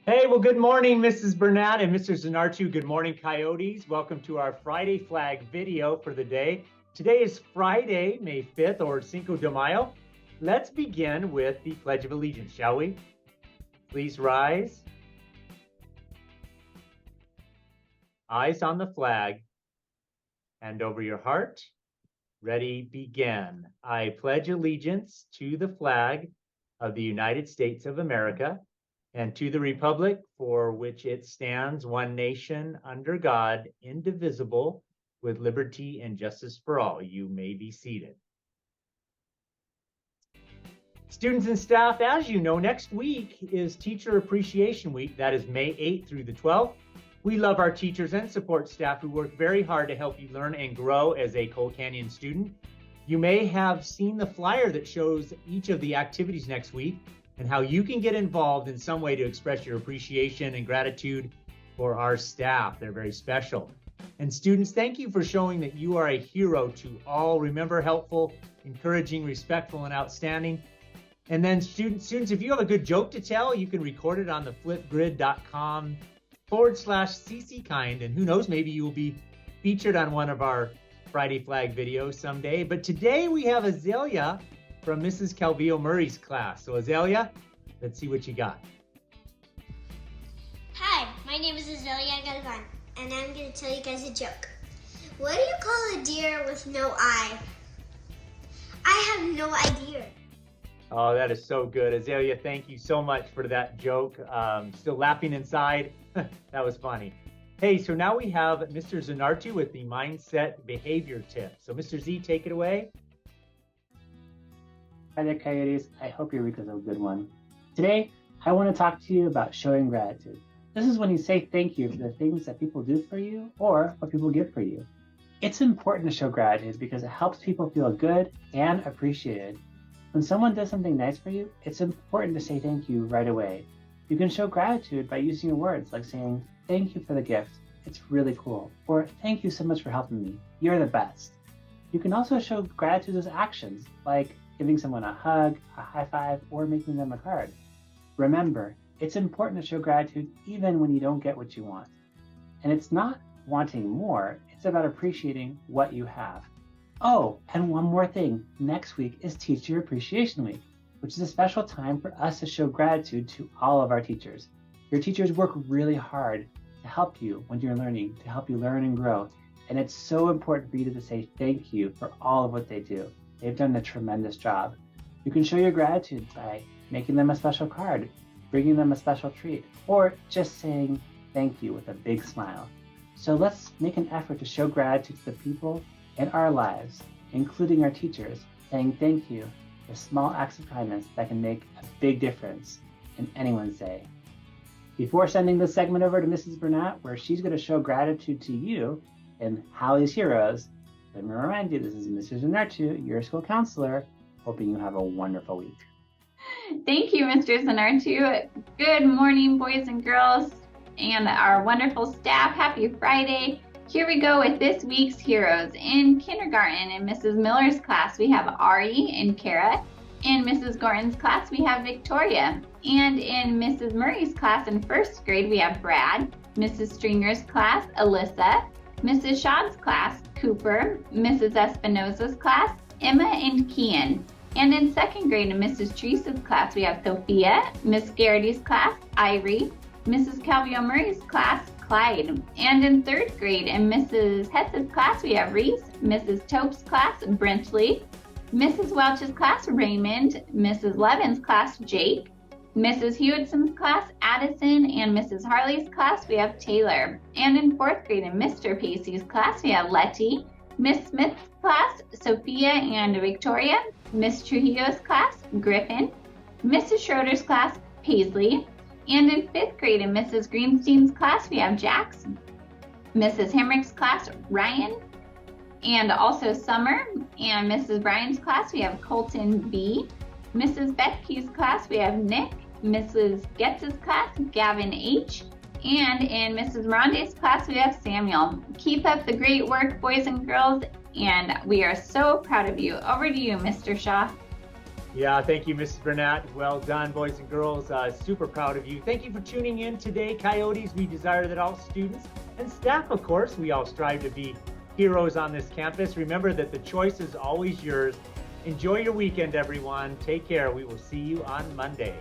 Hey, well, good morning, Mrs. Burnett and Mr. Zanartu. Good morning, Coyotes. Welcome to our Friday flag video for the day. Today is Friday, May 5th, or Cinco de Mayo. Let's begin with the Pledge of Allegiance, shall we? Please rise. Eyes on the flag. Hand over your heart. Ready, begin. I pledge allegiance to the flag of the United States of America and to the republic for which it stands, one nation, under God, indivisible, with liberty and justice for all. You may be seated. Students and staff, as you know, next week is Teacher Appreciation Week. That is May 8th through the 12th. We love our teachers and support staff who work very hard to help you learn and grow as a Coal Canyon student. You may have seen the flyer that shows each of the activities next week and how you can get involved in some way to express your appreciation and gratitude for our staff. They're very special. And students, thank you for showing that you are a hero to all. Remember, helpful, encouraging, respectful, and outstanding. And then students, if you have a good joke to tell, you can record it on the flipgrid.com/cckind. And who knows, maybe you will be featured on one of our Friday flag videos someday. But today we have Azalea from Mrs. Calvillo Murray's class. So Azalea, let's see what you got. Hi, my name is Azalea Galvan, and I'm going to tell you guys a joke. What do you call a deer with no eye? I have no idea. Oh, that is so good. Azalea, thank you so much for that joke. Still laughing inside. That was funny. Hey, so now we have Mr. Zanartu with the mindset behavior tip. So Mr. Z, take it away. Hi there, Coyotes. I hope your week is a good one. Today, I want to talk to you about showing gratitude. This is when you say thank you for the things that people do for you or what people give for you. It's important to show gratitude because it helps people feel good and appreciated. When someone does something nice for you, it's important to say thank you right away. You can show gratitude by using your words like saying, "Thank you for the gift. It's really cool." Or, "Thank you so much for helping me. You're the best." You can also show gratitude as actions, like giving someone a hug, a high five, or making them a card. Remember, it's important to show gratitude even when you don't get what you want. And it's not wanting more, it's about appreciating what you have. Oh, and one more thing. Next week is Teacher Appreciation Week, which is a special time for us to show gratitude to all of our teachers. Your teachers work really hard to help you when you're learning, to help you learn and grow. And it's so important for you to say thank you for all of what they do. They've done a tremendous job. You can show your gratitude by making them a special card, bringing them a special treat, or just saying thank you with a big smile. So let's make an effort to show gratitude to the people in our lives, including our teachers, saying thank you for small acts of kindness that can make a big difference in anyone's day. Before sending this segment over to Mrs. Burnett, where she's going to show gratitude to you in Hallie's Heroes, let me remind you, this is Mrs. Zanartu, your school counselor, hoping you have a wonderful week. Thank you, Mr. Zanartu. Good morning, boys and girls, and our wonderful staff. Happy Friday. Here we go with this week's heroes. In kindergarten, in Mrs. Miller's class, we have Ari and Kara. In Mrs. Gordon's class, we have Victoria. And in Mrs. Murray's class in first grade, we have Brad. Mrs. Stringer's class, Alyssa. Mrs. Shaw's class, Cooper. Mrs. Espinosa's class, Emma and Kian. And in second grade, in Mrs. Teresa's class, we have Sophia. Miss Garrity's class, Irie. Mrs. Calvillo Murray's class, Clyde. And in third grade, in Mrs. Hess's class, we have Reese. Mrs. Tope's class, Brentley. Mrs. Welch's class, Raymond. Mrs. Levin's class, Jake. Mrs. Hewitson's class, Addison, and Mrs. Harley's class, we have Taylor. And in fourth grade, in Mr. Pacey's class, we have Letty. Miss Smith's class, Sophia and Victoria. Miss Trujillo's class, Griffin. Mrs. Schroeder's class, Paisley. And in fifth grade, in Mrs. Greenstein's class, we have Jackson. Mrs. Hemrick's class, Ryan. And also Summer. And Mrs. Bryan's class, we have Colton B. Mrs. Bethke's class, we have Nick. Mrs. Getz's class, Gavin H. And in Mrs. Mirande's class, we have Samuel. Keep up the great work, boys and girls, and we are so proud of you. Over to you, Mr. Shaw. Yeah, thank you, Mrs. Burnett. Well done, boys and girls. Super proud of you. Thank you for tuning in today, Coyotes. We desire that all students and staff, of course, we all strive to be heroes on this campus. Remember that the choice is always yours. Enjoy your weekend, everyone. Take care. We will see you on Monday.